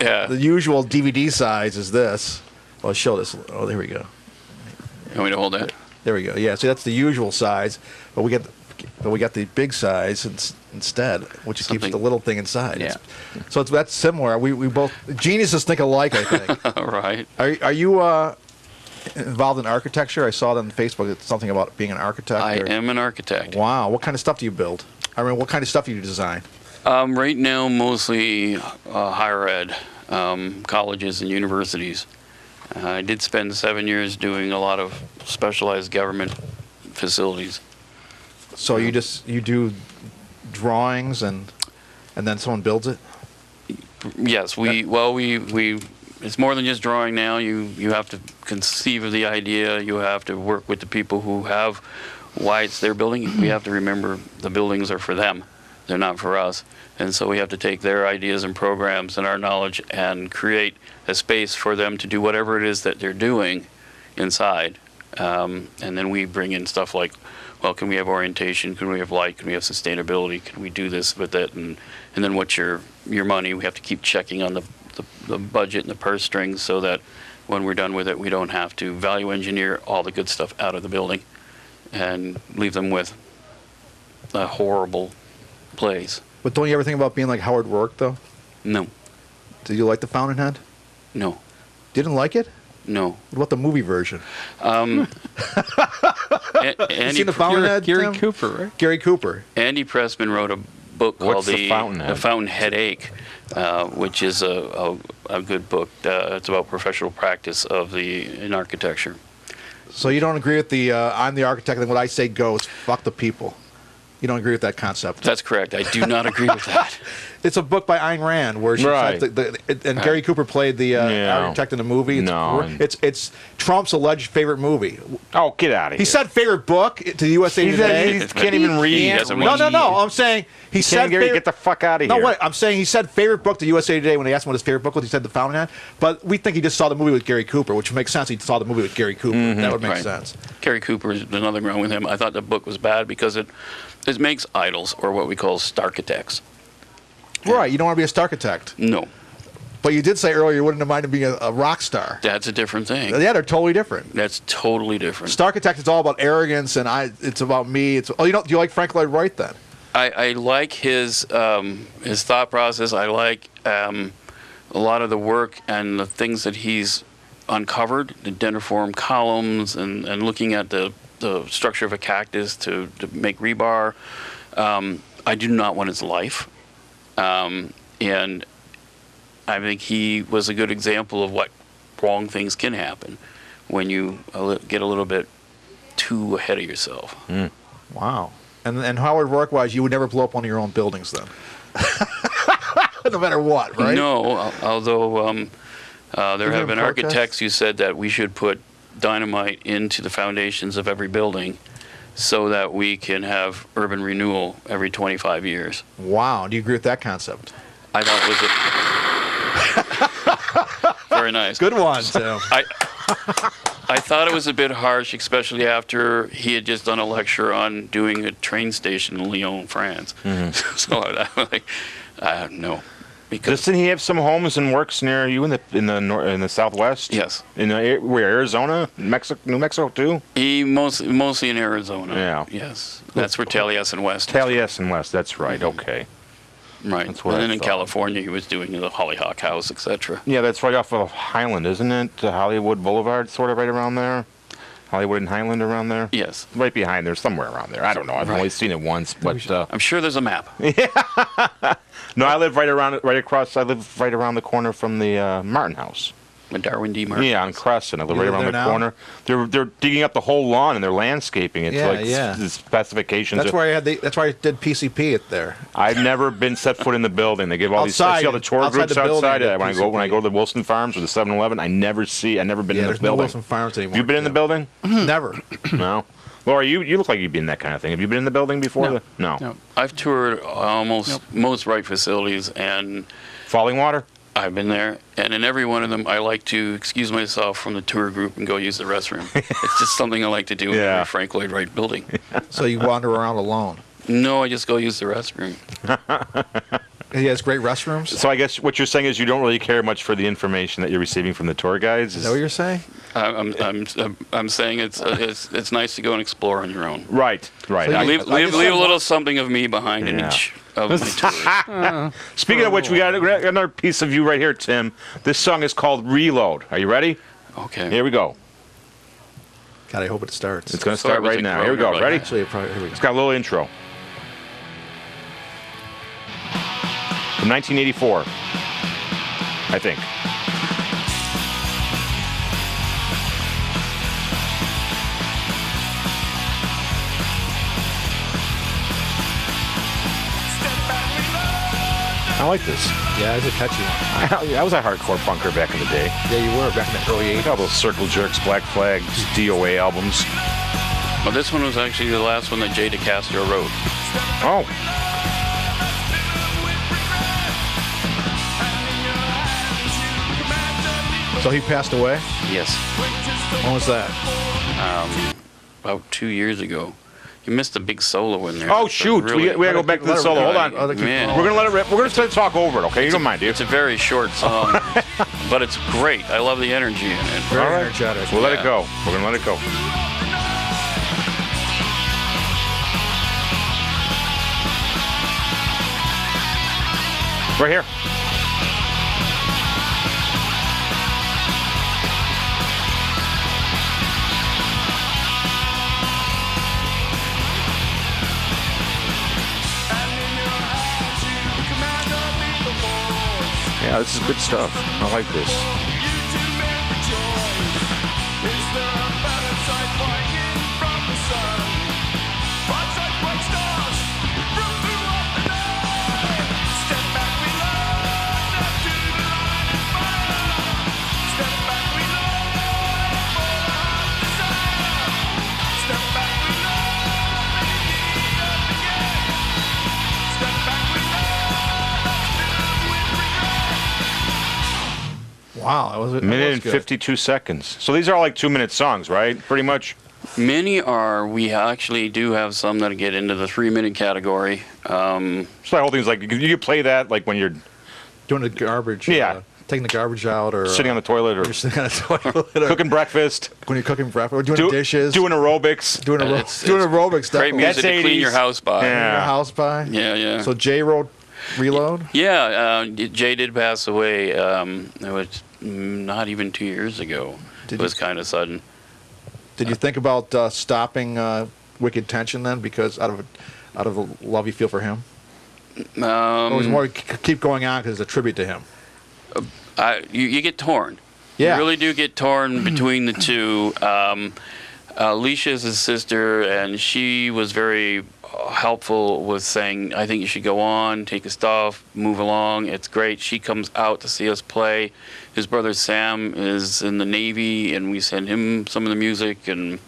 Yeah. The usual DVD size is this. I'll show this. Oh, there we go. You want me to hold that? There we go. Yeah, so that's the usual size, but we got the big size instead, which keeps the little thing inside. Yeah. So that's similar. We both geniuses think alike, I think. Right. Are you involved in architecture? I saw it on Facebook. It's something about being an architect. I am an architect. Wow. What kind of stuff do you build? I mean, what kind of stuff do you design? Right now, mostly higher ed, colleges and universities. I did spend 7 years doing a lot of specialized government facilities. So you do drawings and then someone builds it? Yes, we it's more than just drawing now. You have to conceive of the idea. You have to work with the people who have why it's their building. We have to remember the buildings are for them. They're not for us. And so we have to take their ideas and programs and our knowledge and create a space for them to do whatever it is that they're doing inside. And then we bring in stuff like, well, can we have orientation? Can we have light? Can we have sustainability? Can we do this with that? And then what's your money? We have to keep checking on the budget and the purse strings so that when we're done with it, we don't have to value engineer all the good stuff out of the building and leave them with a horrible place. But don't you ever think about being like Howard Rourke, though? No. Did you like The Fountainhead? No. Didn't like it? No. What about the movie version? Andy, you seen The Fountainhead? Gary Cooper, right? Gary Cooper. Andy Pressman wrote a book called The Fountainhead? The Fountainhead Ache, which is a good book. It's about professional practice in architecture. So you don't agree with the I'm the architect and what I say goes, fuck the people. You don't agree with that concept? That's correct. I do not agree with that. It's a book by Ayn Rand where she Right. and Gary Cooper played the architect in the movie. It's Trump's alleged favorite movie. Oh, get out of here. He said favorite book to the USA Today. He can't even read. He doesn't No. I'm saying he said Gary, get the fuck out of here. No, wait. I'm saying he said favorite book to USA Today when they asked him what his favorite book was. He said The Fountainhead. But we think he just saw the movie with Gary Cooper, which makes sense. He saw the movie with Gary Cooper. That would make Right. sense. Gary Cooper, there's nothing wrong with him. I thought the book was bad because it makes idols, or what we call starchitects. Right. You don't want to be a starchitect. No. But you did say earlier you wouldn't have minded being a rock star. That's a different thing. Yeah, they're totally different. That's totally different. Starchitect is all about arrogance, and it's about me. Do you like Frank Lloyd Wright then? I like his thought process. I like a lot of the work and the things that he's uncovered, the dendriform columns, and looking at the structure of a cactus to make rebar. I do not want his life. And I think he was a good example of what wrong things can happen when you get a little bit too ahead of yourself. Wow. And Howard Rourke-wise, you would never blow up one of your own buildings then? No matter what, right? No, although there have been protests? architects who said that we should put dynamite into the foundations of every building so that we can have urban renewal every 25 years. Wow. Do you agree with that concept? I thought it was very nice. Good one, Tim. I thought it was a bit harsh, especially after he had just done a lecture on doing a train station in Lyon, France. So I'm like, no. Because Doesn't he have some homes and works near you in the Southwest? Yes. Where Arizona, New Mexico too? He mostly in Arizona. Yeah. Yes. That's where Taliesin West. Taliesin West. That's right. Okay. Right. That's what and I then in thought. California, he was doing the Hollyhock House, etc. Yeah, that's right off of Highland, isn't it? Hollywood Boulevard, sort of right around there. Hollywood and Highland around there. Yes. Right behind there, somewhere around there. I don't know. I've only seen it once, but I'm sure there's a map. no, I live right around the corner from the Martin House. With Darwin D. Martin. Yeah, on Crescent. I live You right live around the there now? corner. They're digging up the whole lawn and they're landscaping it. The specifications. That's where I did PCP there. I've never been set foot in the building. They give all these. I see all the tour outside groups the building, outside. the When I PCP. go to the Wilson Farms or the 7-Eleven, I've never been in the There's no building. Wilson Farms anymore. You been in the building? Never. No. Laura, you look like you've been in that kind of thing. Have you been in the building before? No. No. I've toured most Wright facilities, and Falling Water? I've been there. And in every one of them, I like to excuse myself from the tour group and go use the restroom. It's just something I like to do in every Frank Lloyd Wright building. So you wander around alone. No, I just go use the restroom. He has great restrooms. So I guess what you're saying is you don't really care much for the information that you're receiving from the tour guides. Is that what you're saying? I'm saying it's nice to go and explore on your own. Right. So Leave a little something of me behind in Yeah. each of my tours. Speaking of which, we got another piece of you right here, Tim. This song is called Reload. Are you ready? Okay. Here we go. God, I hope it starts. It's going to Sorry, start was right it now. Here we go. growing? Ready? Actually, here we go. It's got a little intro. From 1984, I think. I like this. Yeah, it's a catchy one. I was a hardcore punker back in the day. Yeah, you were back in the early 80s. All those Circle Jerks, Black Flag, DOA albums. Well, this one was actually the last one that Jay DeCastro wrote. Oh, So he passed away? Yes. When was that? About 2 years ago. You missed a big solo in there. oh That's a shoot! really- We gotta go back to the solo. Hold on. Let it keep Man. going. We're gonna let it rip. We're gonna try to talk over it, okay? You don't mind, do you? It's a very short song, but it's great. I love the energy in it. Very All right. energetic. We'll let it Yeah. go. We're gonna let it go. Right here. Yeah, this is good stuff. I like this. Wow, that was a Minute and 52 seconds. So these are all like 2-minute songs, right? Pretty much. Many are. We actually do have some that get into the 3-minute category. So the whole thing's like you can play that like when you're Doing the garbage. Yeah. Taking the garbage out or sitting on the toilet or you're sitting on a toilet or cooking breakfast, when you're cooking breakfast or doing dishes. doing aerobics. doing It's aerobics. Great definitely. music That's to clean 80s. your house by. Yeah. Your house by. Yeah. So Jay wrote Reload. Yeah, Jay did pass away. It was not even 2 years ago. Did It was you- kind of sudden. Did you think about stopping Wicked Tension then because out of the love you feel for him? Or was it more keep going on because it's a tribute to him? You get torn. Yeah. You really do get torn between the two. Alicia's his sister, and she was very helpful with saying, I think you should go on, take your stuff, move along. It's great. She comes out to see us play. His brother Sam is in the Navy, and we send him some of the music, and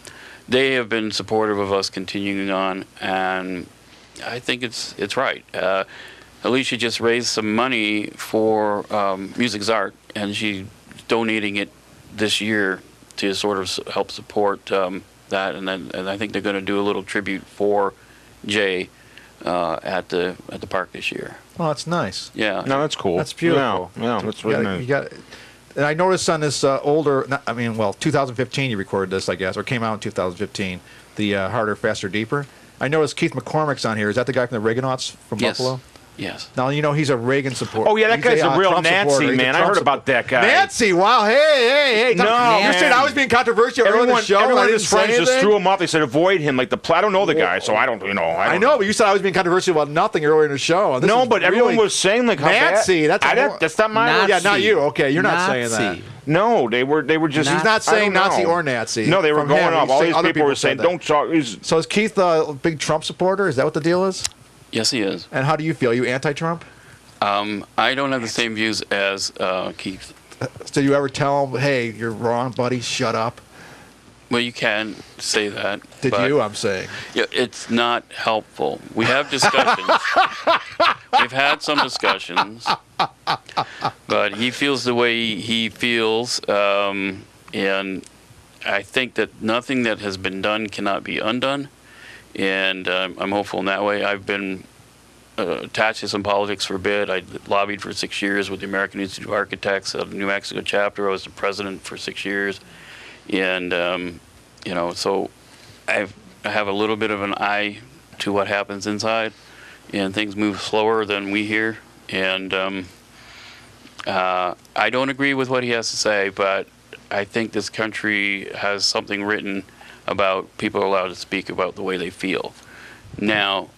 they have been supportive of us continuing on, and I think it's right. Alicia just raised some money for Music's Art, and she's donating it this year to sort of help support that, and I think they're going to do a little tribute for Jay at the park this year. Oh, that's nice. Yeah. No, that's cool. That's beautiful. Yeah, that's really nice. You got. And I noticed on this older, 2015 you recorded this, I guess, or came out in 2015, the Harder, Faster, Deeper. I noticed Keith McCormick's on here. Is that the guy from the Reaganauts from Yes. Buffalo? Yes. Now, you know he's a Reagan supporter. Oh yeah, that He's guy's a real Trump Nazi, supporter. He's a man. I Trump heard about that guy. Nancy, wow, hey. No, You said man. I was being controversial earlier in the show. Everyone I of didn't his say friends just anything? threw him off. They said avoid him. Like I don't know the guy, so I don't. I know, but you said I was being controversial about nothing earlier in the show. And this No, is but everyone really- was saying like how Nancy, bad. that's that's not my. Nazi. Yeah, not you. Okay, you're not saying Nazi. that. No, they were just. He's not I saying don't Nazi know. or Nazi. No, they were From going him. off. He's All saying these other people were said saying, that. "Don't talk." So is Keith a big Trump supporter? Is that what the deal is? Yes, he is. And how do you feel? Are you anti-Trump? I don't have the same views as Keith. So you ever tell him, hey, you're wrong, buddy, shut up? Well, you can say that. Did but you, I'm saying. Yeah, it's not helpful. We have discussions. We've had some discussions, but he feels the way he feels, and I think that nothing that has been done cannot be undone, and I'm hopeful in that way. I've been attached to some politics for a bit. I lobbied for 6 years with the American Institute of Architects, the New Mexico chapter. I was the president for 6 years, and so I have a little bit of an eye to what happens inside, and things move slower than we hear. And I don't agree with what he has to say, but I think this country has something written about people are allowed to speak about the way they feel. Now,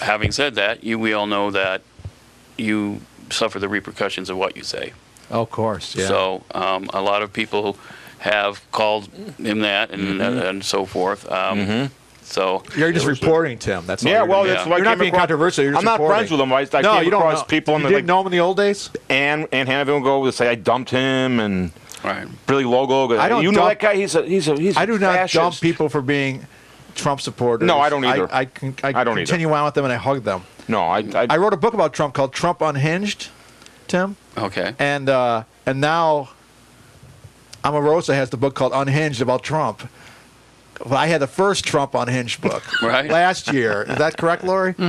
having said that, we all know that you suffer the repercussions of what you say. Oh, of course, yeah. So a lot of people have called him that and so forth. So you're just reporting, Tim. That's all. Yeah, well, doing. that's what You're not being controversial. You're just I'm not reporting. friends with him. I No, came you don't across know. people You in didn't know him in the old days? Ann Hannafin will go to say I dumped him, and right. Billy Logo. I don't you know dump- that guy? He's I do not fascist. dump people for being Trump supporters. No, I don't either. I don't either. continue on with them and I hug them. No, I wrote a book about Trump called Trump Unhinged, Tim. Okay. And now Omarosa has the book called Unhinged about Trump. Well, I had the first Trump Unhinged book Right. last year. Is that correct, Lori? Mm-hmm.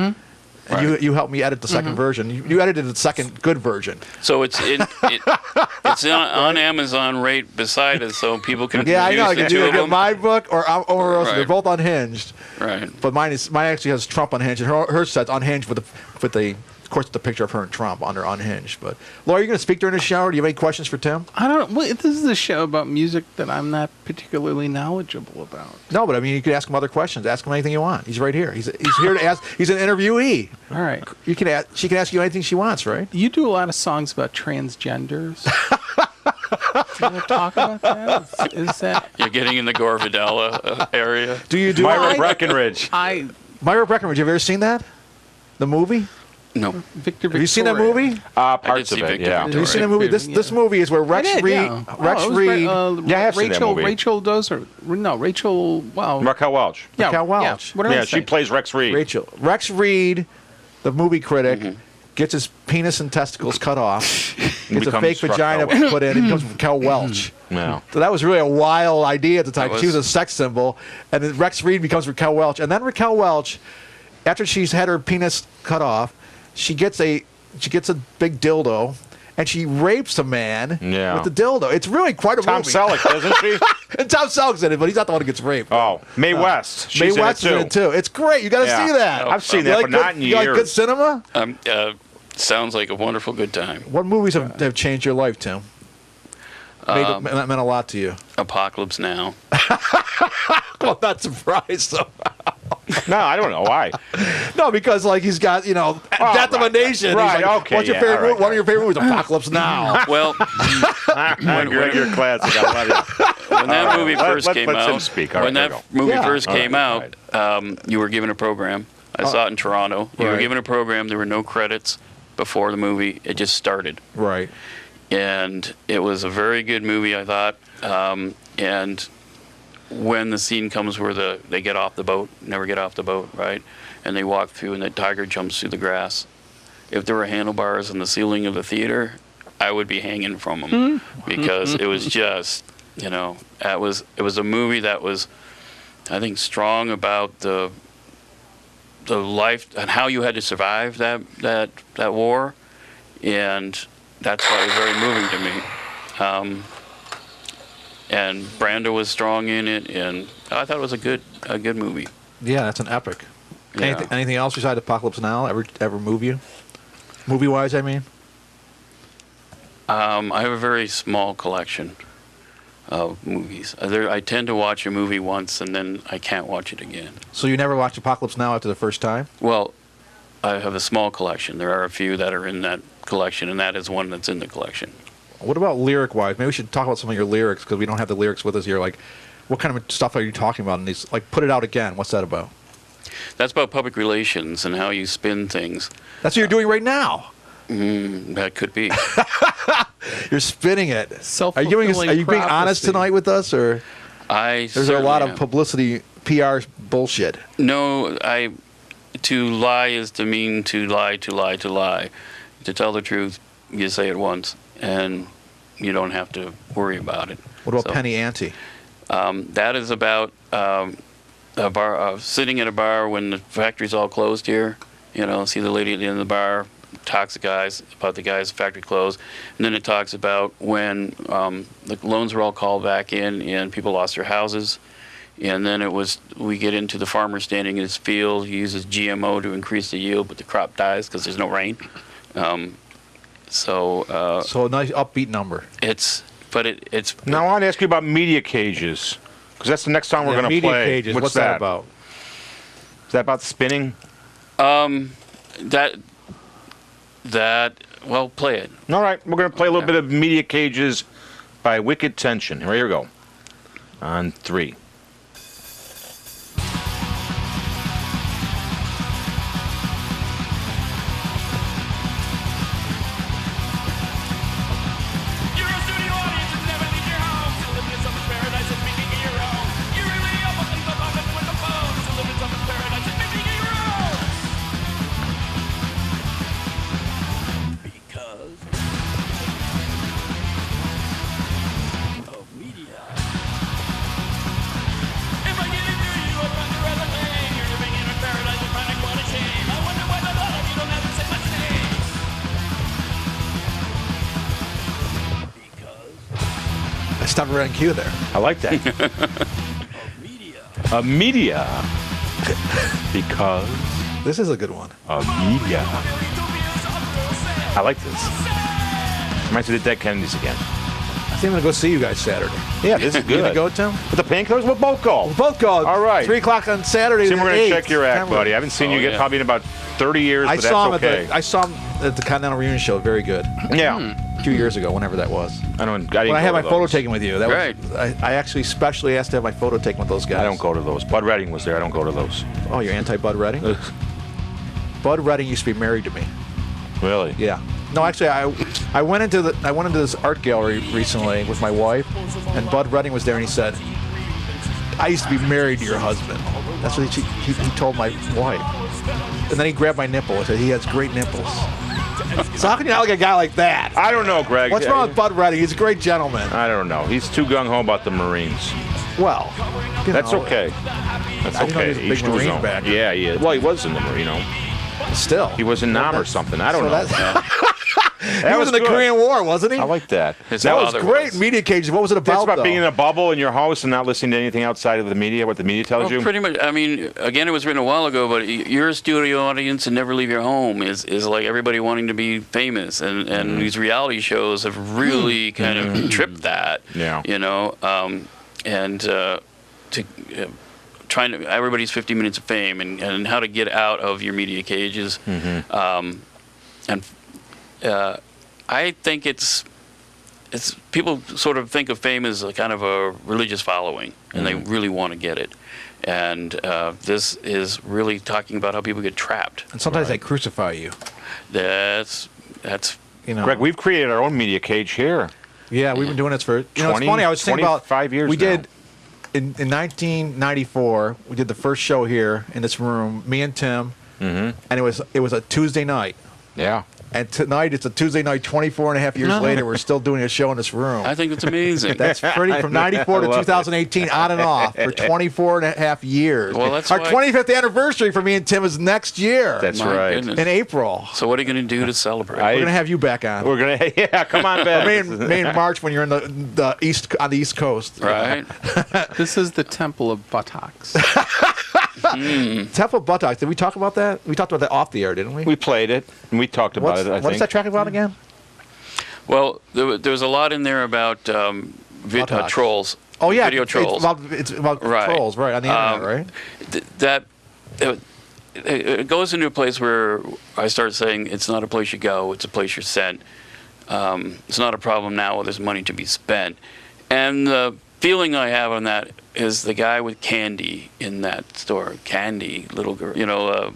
And Right. you helped me edit the 2nd version. You edited the second good version. So it's on Amazon right beside us, so people can Yeah, I know. use You the can two either of get them. my book or Omarosa. Right. They're both unhinged. Right. But mine actually has Trump Unhinged, and hers says Unhinged with the of course the picture of her and Trump under Unhinged. But Laura, are you going to speak during the show? Or do you have any questions for Tim? I don't know. Well, this is a show about music that I'm not particularly knowledgeable about. No, but I mean you can ask him other questions. Ask him anything you want. He's right here. He's here to ask. He's an interviewee. All right. You can ask. She can ask you anything she wants, right? You do a lot of songs about transgenders. Do you want to talk about that? Is that You're getting in the Gore Vidal area. Do you do Myra Breckenridge. Myra Breckenridge? Have you ever seen that? The movie? No. Victor? Have you seen that Victoria. movie? Parts see of it, Victor yeah. Victoria. Have you seen that movie? This movie is where Rex I did, Reed. yeah. Rex it was Reed. Yeah, I have seen that Rachel. movie. Rachel Dozer. No, Rachel. Wow. Raquel Welch. Yeah, Raquel Welch. Yeah, what did I Yeah, say? she plays Rex Reed. Rachel. Rex Reed, the movie critic, gets his penis and testicles cut off. Gets a becomes fake vagina Raquel put in. It becomes Raquel Welch. Yeah. So that was really a wild idea at the time. That She was a was- sex symbol, and then Rex Reed becomes Raquel Welch, and then Raquel Welch, after she's had her penis cut off, she gets a big dildo, and she rapes a man Yeah. with the dildo. It's really quite a Tom movie. Selleck, doesn't she? And Tom Selleck's in it, but he's not the one who gets raped. Oh, Mae West. Mae She's West is in it too. It's great. You got to Yeah. see that. I've seen You that, like but not good- in You like years. good cinema? Sounds like a wonderful good time. What movies have changed your life, Tim? Meant a lot to you. Apocalypse Now. Well, I'm not surprised. So. No, I don't know why. No, because like he's got Death of a right, Nation. right, He's like, okay, What's your yeah, favorite? all right, One of your favorite movies? Apocalypse Now. Well, You're classic. I love you. when that movie first came let Tim out, speak. All when right, that there movie Yeah. first All right, came out, you were given a program. I saw it in Toronto. You were Right. given a program. There were no credits before the movie. It just started. Right. And it was a very good movie, I thought. And when the scene comes where they get off the boat, never get off the boat, right? And they walk through and the tiger jumps through the grass. If there were handlebars on the ceiling of the theater, I would be hanging from them because it was just, it was a movie that was, I think, strong about the life and how you had to survive that war, and that's why it was very moving to me. And Brando was strong in it, and I thought it was a good movie. Yeah, that's an epic. Yeah. Anything else besides Apocalypse Now ever move you? Movie wise, I mean. I have a very small collection of movies. I tend to watch a movie once and then I can't watch it again. So you never watched Apocalypse Now after the first time? Well, I have a small collection. There are a few that are in that collection, and that is one that's in the collection. What about lyric wise? Maybe we should talk about some of your lyrics because we don't have the lyrics with us here. Like, what kind of stuff are you talking about in these? Like, put it out again. What's that about? That's about public relations and how you spin things. That's what you're doing right now. That could be. You're spinning it. Are you Self-fulfilling being honest prophecy. tonight with us, or there's a lot of publicity, PR bullshit? No, to lie is to mean to lie, to lie, to lie. To tell the truth, you say it once, and you don't have to worry about it. What about Penny Ante? That is about a bar, sitting at a bar when the factory's all closed here see the lady at the end of the bar, talks to guys about the guys factory closed, and then it talks about when the loans were all called back in and people lost their houses, and then we get into the farmer standing in his field. He uses GMO to increase the yield, but the crop dies because there's no rain. So a nice upbeat number. It's Now I want to ask you about media cages, because that's the next song we're going to media play. Cages. What's that about? Is that about spinning? Well, play it. All right, we're going to play a little bit of Media Cages by Wicked Tension. Here you go. On 3. Stop right on cue there. I like that. A media. Because This is a good one. a media. I like this. Reminds me of the Dead Kennedys again. I think I'm going to go see you guys Saturday. Yeah, this is You going to good. go, Tim? With the Painkillers, we'll both go. We'll both go. All right. 3 o'clock on Saturday. See, we're the going to 8th check your act, September. buddy. I haven't seen you yeah. probably in about 30 years, I but saw him that's okay. I saw him at the Continental Reunion show. Very good. Yeah. A few years ago, whenever that was. I didn't When I had go my to photo those. taken with you. That Right. was, I actually specially asked to have my photo taken with those guys. I don't go to those. Bud Redding was there. I don't go to those. Oh, you're anti-Bud Redding? Bud Redding used to be married to me. Really? Yeah. No, actually, I went into this art gallery recently with my wife, and Bud Redding was there, and he said, "I used to be married to your husband." That's what he told my wife. And then he grabbed my nipple and said, "He has great nipples." So how can you not like a guy like that? I don't know, Greg. What's wrong with Bud Redding? He's a great gentleman. I don't know. He's too gung-ho about the Marines. Well, you That's know, okay. That's I didn't know okay. he was a big Each to his Marine own. back. Yeah, he is. Well, he was in the Marine, Still, He was in Nam or something. I don't know. He was in the good. Korean War, wasn't he? I like that. His That was father great. Media Cages. What was it about? That's about though? being in a bubble in your house and not listening to anything outside of the media, what the media tells Well, you. pretty much. I mean, again, it was written a while ago, but you're a studio audience and never leave your home is like everybody wanting to be famous, and these reality shows have really kind of tripped that. Yeah. Trying to everybody's 50 minutes of fame and how to get out of your media cages, I think it's people sort of think of fame as a kind of a religious following, and they really want to get it. And this is really talking about how people get trapped. And sometimes they crucify you. That's You know. Greg, we've created our own media cage here. Yeah, we've been doing this for. You know, it's 20, funny. I was thinking about 25 years We now. did in 1994. We did the first show here in this room. Me and Tim, and it was a Tuesday night. Yeah. And tonight it's a Tuesday night. 24 and a half years later, we're still doing a show in this room. I think it's amazing. That's pretty from 94 to I love it. 2018, on and off for 24 and a half years. Well, that's Our why- 25th anniversary for me and Tim is next year. That's My right. goodness. in April. So what are you going to do to celebrate? We're gonna have you back on. We're going to, yeah, come on back. May in March when you're in the east on the East Coast. right? This is the Temple of Buttocks. Temple Buttocks. Did we talk about that? We talked about that off the air, didn't we? We played it, and we talked about it, I What think. is that track about again? Well, there was a lot in there about Buttocks. trolls. Oh yeah, video trolls. It's about Right. trolls, right? On the internet, right? It goes into a place where I start saying it's not a place you go, it's a place you're sent. It's not a problem now where there's money to be spent. And the feeling I have on that is the guy with Candy in that store. Candy, little girl.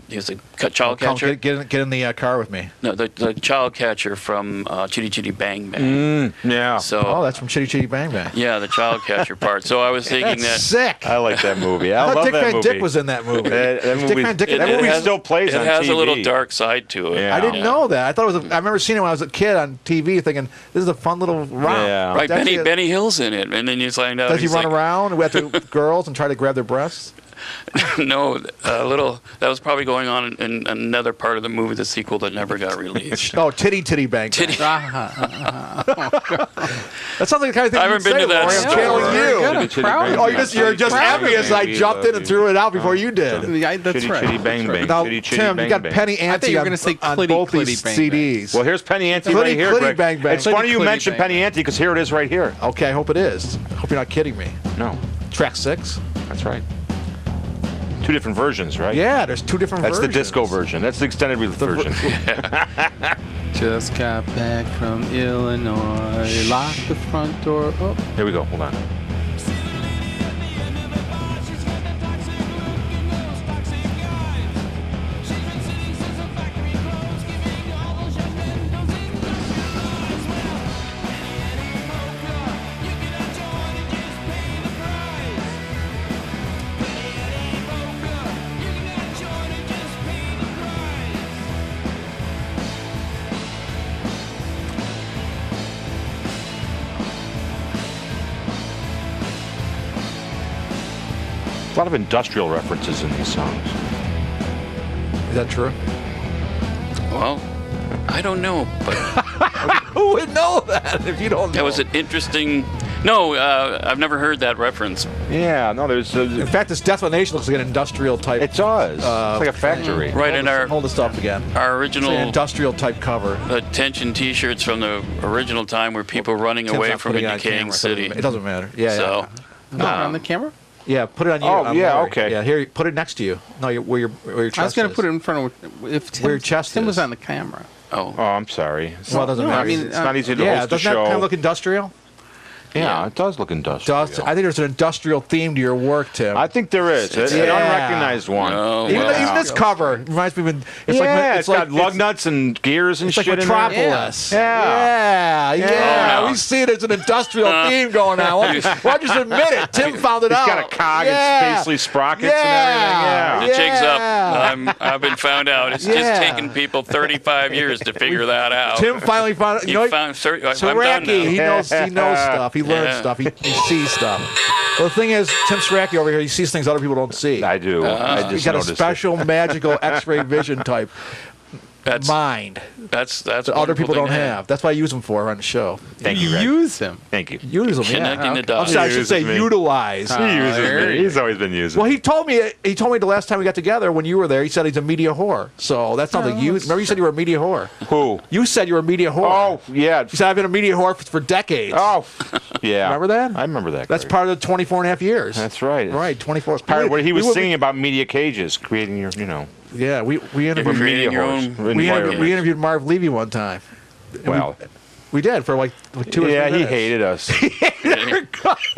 He's a child Come, catcher. get in the car with me. No, the child catcher from Chitty Chitty Bang Bang. Yeah. So Oh, that's from Chitty Chitty Bang Bang. yeah, the child catcher part. So I was thinking That's that sick. I like that movie. I thought love Dick that Van movie. Dyke was in that movie. That Dick movie- Van Dyke. that movie has- still plays it on has a little TV. dark side to it. Yeah. I didn't know that. I thought it was. I remember seeing it when I was a kid on TV, thinking this is a fun little romp. Yeah. Right, It's actually Benny Hill's in it, and then you find out Does he he's run like, around with the girls and try to grab their breasts? No, a little. That was probably going on in another part of the movie, the sequel that never got released. Oh, titty bang. Bang. Titty. That sounds like the kind of thing I haven't been to that Lori. I'm store. channeling you. Good, I'm proud Oh, of you. you're just happy as I jumped in and threw it out before you did. Yeah, that's Chitty, right. chitty, bang, That's right. bang. Now, Chitty, chitty, Tim, bang, you got bang. Penny I thought Ante you were on, gonna say on clitty, both clitty, these bang, CDs. Well, here's Penny Ante Clitty, right here, clitty, Greg. bang, bang. It's funny you Clitty, mentioned bang, Penny bang. Ante because here it is right here. Okay, I hope it is. Hope you're not kidding me. No, Track 6? that's right. 2 different versions, right? Yeah, there's 2 different That's versions. the disco version. That's the extended version. Just got back from Illinois. Lock the front door. Oh, Here we go. Hold on. A lot of industrial references in these songs. Is that true? Well, I don't know, but Who would know that if you don't know? that was an interesting. No, I've never heard that reference. Yeah, no, there's. In fact, this Destination looks like an industrial type. It does. It's like a factory. Right in our Hold this up again. our It's like an original industrial type cover. attention T-shirts from the original time were people running Tim's away not from a putting it on decaying camera, city. It doesn't matter. Yeah, So, put it on the camera? yeah. Put it on you. Oh, on yeah, Larry. okay. Yeah, here, put it next to you. No, where your chest I was going is. to put it in front of if Tim, Where your chest Tim is. was on the camera. oh, Oh, I'm sorry. Well, it doesn't No, matter. I mean, It's not easy to yeah, host a doesn't that show. kind of look industrial? Yeah, it does look industrial. I think there's an industrial theme to your work, Tim. I think there is. An Yeah. unrecognized one. no, even, well, even this cover reminds me of. It's Yeah, like it's got lug nuts and gears and It's like shit in there. Metropolis. Yeah. Yeah. Oh, no. We see there's an industrial theme going on. Why don't you just admit it? Tim found it It's out. got a cog Yeah. and spacely sprockets and the jig's up. Yeah. I've been found out. It's Yeah. just taken people 35 years to figure that out. Tim finally found it. You You know, found, I'm done Saracki, he now. knows stuff. He learns Yeah. stuff. He sees stuff. Well, the thing is, Tim Saracki over here, he sees things other people don't see. everything. I do. I He's just got a noticed it. special, magical X-ray vision type That's mind that's that a other wonderful people thing don't to have. That's why I use them for on the show. Thank you, Greg. Use him. Thank you. Use them, Connecting the I'm dots. sorry, I should say Uses me. utilize. He uses there me. you He's always been using. Well, he told me the last time we got together when you were there. He said he's a media whore. So that's not the you. Remember, you said you were a media whore. Who? You said you were a media whore. Oh, yeah. You said I've been a media whore for decades. Oh, yeah. Remember that? I remember that. That's Greg. part of the 24 and a half years. That's right. Right, 24. Part of what he was We would- singing about media cages, creating your, Yeah, we You're interviewed creating your horse. own. we interviewed Marv Levy one time. And Well, we did for like 2 or 3 yeah, minutes. he hated us. He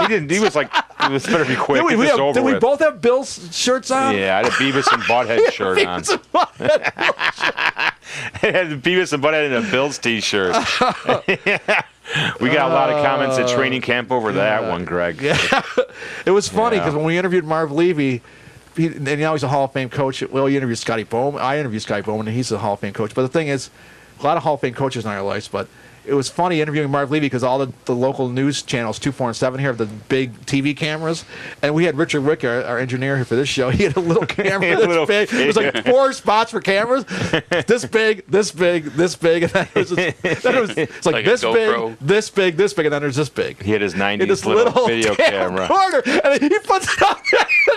didn't. He was like, "This better be quick. Get this over Did we with." both have Bill's shirts on? Yeah, I had a Beavis and Butthead shirt on. I had a Beavis and Butthead and a Bills t-shirt. We got a lot of comments at training camp over that one, Greg. It was funny because Yeah. when we interviewed Marv Levy, and now he's a Hall of Fame coach. Well, he interviewed Scotty Bowman. I interviewed Scotty Bowman, and he's a Hall of Fame coach. But the thing is, a lot of Hall of Fame coaches in our lives, but it was funny interviewing Marv Levy because all the local news channels, 2, 4, and 7 here, have the big TV cameras. And we had Richard Wicker, our engineer here for this show. He had a little camera this Little big. It was like 4 spots for cameras. This big, this big, this big. And then it's like Like a this big, GoPro. this big, this big, and then there's this big. He had his In 90s this little video damn camera. corner. And he puts it on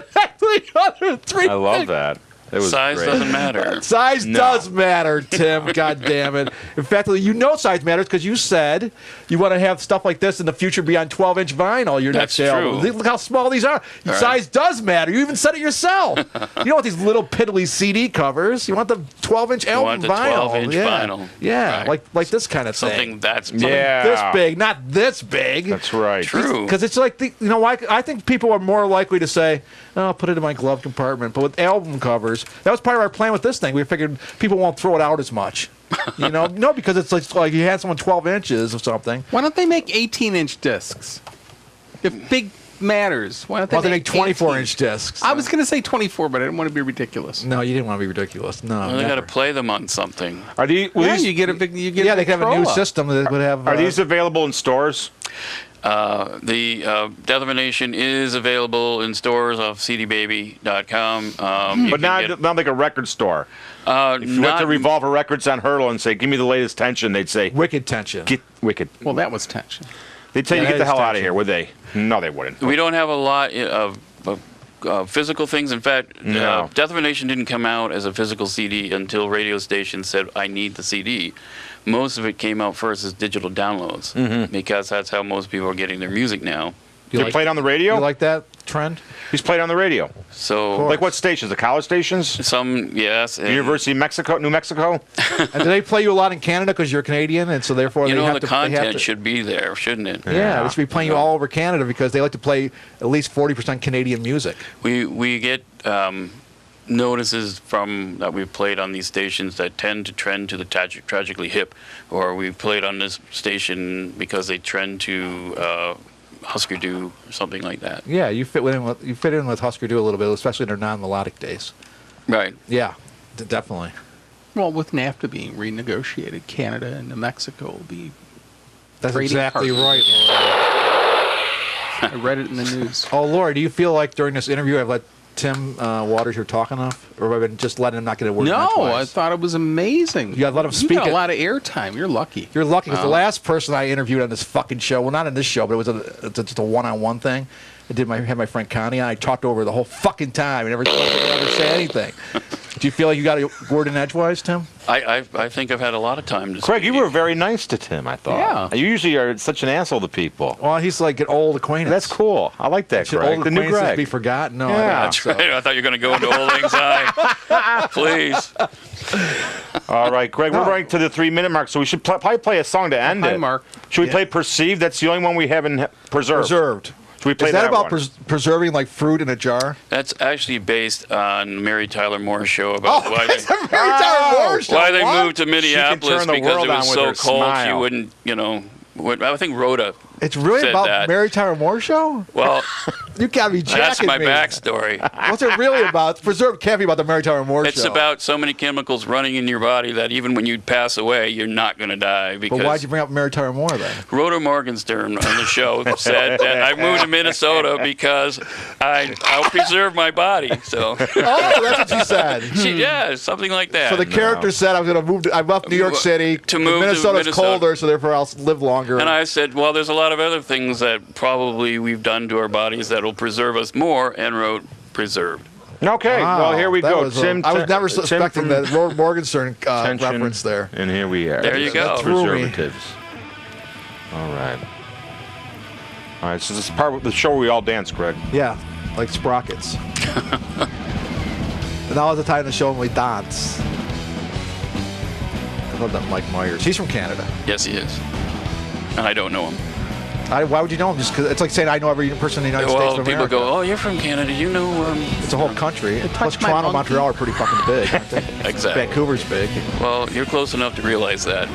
exactly under 3 I love things. that. It was Size great. doesn't matter. Size No. does matter, Tim. God damn it. In fact, you know size matters because you said you want to have stuff like this in the future be on 12-inch vinyl. Your That's next album. true. Look how small these are. right. Size does matter. You even said it yourself. You don't want these little piddly CD covers. You want the 12-inch album want the vinyl. 12-inch yeah. vinyl. Yeah, Right. like this kind of Something thing. that's Something Yeah. this big, not this big. That's right. true. Because it's like, why? I think people are more likely to say, oh, I'll put it in my glove compartment. But with album covers, that was part of our plan with this thing. We figured people won't throw it out as much. No, because it's like you had someone 12 inches or something. Why don't they make 18-inch discs? If big matters? Why don't Well, they make 18? 24-inch discs. I was going to say 24, but I didn't want to be ridiculous. No, you didn't want to be ridiculous. No, Well, they got to never. play them on something. Are these? You get a big. You get Yeah, a they could have a new Corolla. system that would have. Are these available in stores? The Death of a Nation is available in stores off cdbaby.com. But not like a record store. If you went to Revolver Records on Hurdle and say, "Give me the latest Tension," they'd say, Wicked Tension. "Get Wicked." Well, that was tension. They'd tell you Yeah, to get that the hell is out of Tension. here, would they? No, they wouldn't. We don't have a lot of physical things. In fact, No. Death of a Nation didn't come out as a physical CD until radio stations said, I need the CD. Most of it came out first as digital downloads because that's how most people are getting their music now. You They like, played on the radio. you like that trend? He's played on the radio. So Cool. Like what stations? The college stations? some, yes. and, University of Mexico, New Mexico. And do they play you a lot in Canada because you're Canadian, and so therefore You they know, have the to. They have content to should be there, shouldn't it? yeah, they should be playing you all over Canada because they like to play at least 40% Canadian music. We get notices from that we've played on these stations that tend to trend to the tragically hip, or we've played on this station because they trend to Husker Du or something like that. Yeah, you fit in with Husker Du a little bit, especially in their non-melodic days. Right. Yeah, definitely. Well, with NAFTA being renegotiated, Canada and New Mexico will be. That's Trading exactly cards. right. I read it in the news. Oh, Lori, do you feel like during this interview I've let Tim Waters here talk enough, or have I been just letting him not get a word in No, I edgewise? thought it was amazing. You gotta let him You speak got a it. lot of airtime. You're lucky. You're lucky because the Oh. last person I interviewed on this fucking show, well, not on this show, but it was just a one-on-one thing. Had my friend Connie on. I talked over the whole fucking time. I never say anything. Do you feel like you got a word in edgewise, Tim? I think I've had a lot of time to Craig, speak. you were very nice to Tim, I thought. Yeah. You usually are such an asshole to people. Well, he's like an old acquaintance. That's cool. I like that, Should Greg. old The new acquaintances Greg. be forgotten? No, Yeah. I don't That's think so. right. I thought you were going to go into old Lang Syne. Please. All right, Greg, we're running to the 3-minute mark, so we should probably play a song to end Hi, it. Mark. Should we Yeah. play Perceived? That's the only one we haven't preserved. Preserved. Should we play Is that about one? preserving like fruit in a jar? That's actually based on Mary Tyler Moore's show about why it's they, a Mary Tyler Moore show. why they What? moved to Minneapolis turn the because world it was on with so her cold she smile. wouldn't, I think Rhoda It's really said about that. Mary Tyler Moore show? Well, You can't be jacking that's my me. backstory. What's it really about? Preserved can't be about the Mary Tyler Moore It's show. about so many chemicals running in your body that even when you pass away, you're not going to die because But why'd you bring up Mary Tyler Moore then? Rhoda Morgenstern on the show said that I moved to Minnesota because I'll preserve my body. So, Oh, that's what she said. yeah, something like that. So the character said, "I'm going to move. I left New York City To move to Minnesota's Minnesota. colder, so therefore I'll live longer." And I said, well, there's a lot of other things that probably we've done to our bodies that will preserve us more, and wrote preserved. Okay, Wow, well, here we that go. was Tim, I was never Tim suspecting from that Roy Morgenstern Tension, reference there. And here we are. There you go. That threw me. Preservatives. All right. All right, so this is part of the show where we all dance, Greg. Yeah, like sprockets. And now is the time to show them we dance. I love that Mike Myers. He's from Canada. Yes, he is. And I don't know him. Why would you know him? Just because it's like saying I know every person in the United States Well, of people America. go, oh, you're from Canada. You know, It's a whole country. Plus touched my Toronto, monkey. Montreal are pretty fucking big. aren't they? exactly. Vancouver's big. Well, you're close enough to realize that.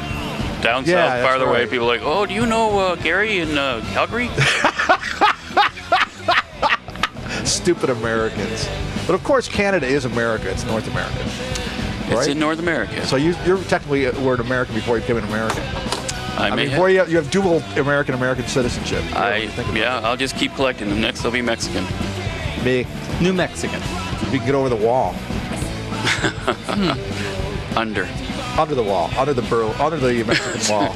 Down Yeah, south, that's farther away, right. people are like, oh, do you know Gary in Calgary? Stupid Americans. But of course, Canada is America. It's North America. It's Right? in North America. So you're technically were an American before you became an American. I I may mean, have- before you have dual American citizenship. You ever think about yeah, I'll just keep collecting them. Next, they'll be Mexican. it? Me. New Mexican. You can get over the wall. Under. Under the wall. Under the Mexican wall.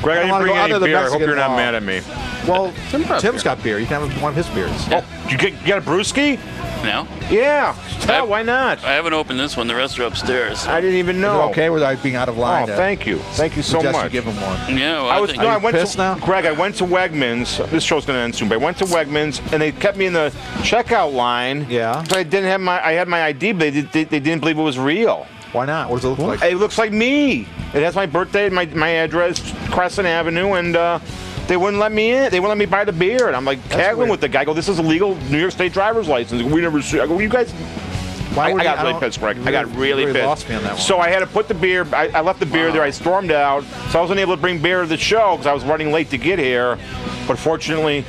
Greg, I I didn't wanna bring go under any the beer. I hope Mexican you're not wall. mad at me. Well, Tim brought Tim's beer. got beer. You can have one of his beers. Yeah. You got a brewski? Now? Yeah. Hell, why not? I haven't opened this one. The rest are upstairs. I didn't even Is know. it okay without being out of Oh, line? thank you. Thank you so Suggest much. you give him one. Yeah, well, I was think no, I you went pissed to now? Greg. I went to Wegmans. This show's gonna end soon, but I went to Wegmans and they kept me in the checkout line. Yeah. But I had my ID, but they didn't believe it was real. Why not? What does it look like? It looks like me. It has my birthday, my address, Crescent Avenue, and they wouldn't let me in. They wouldn't let me buy the beer, and I'm like haggling weird. with the guy. I go, this is a legal New York State driver's license. We never see. I go, you guys. Why I would got you- really don't- pissed, Greg. you I got really pissed. lost me on that one. So I had to put the beer. I left the beer there. I stormed out, so I wasn't able to bring beer to the show because I was running late to get here. But fortunately,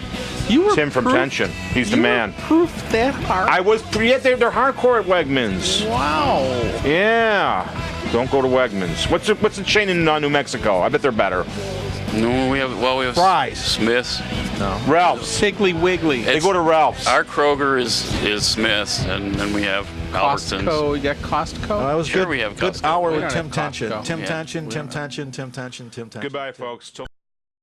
You were Tim from Tension. He's the man. Proof that hard. I was. Yeah, they're hardcore at Wegmans. Wow. Yeah. Don't go to Wegmans. What's the chain in New Mexico? I bet they're better. No, we have Fry's. Smith's. Ralph's. Piggly Wiggly. They go to Ralph's. Our Kroger is Smith's, and then we have Albertsons. Costco. You got Costco? That was Sure, good. we have Good Costco. hour We with don't Tim have Tension. Costco. Tim Yeah. Tension. Tim Tension. Tim Tension. Tim Tension. Goodbye, folks.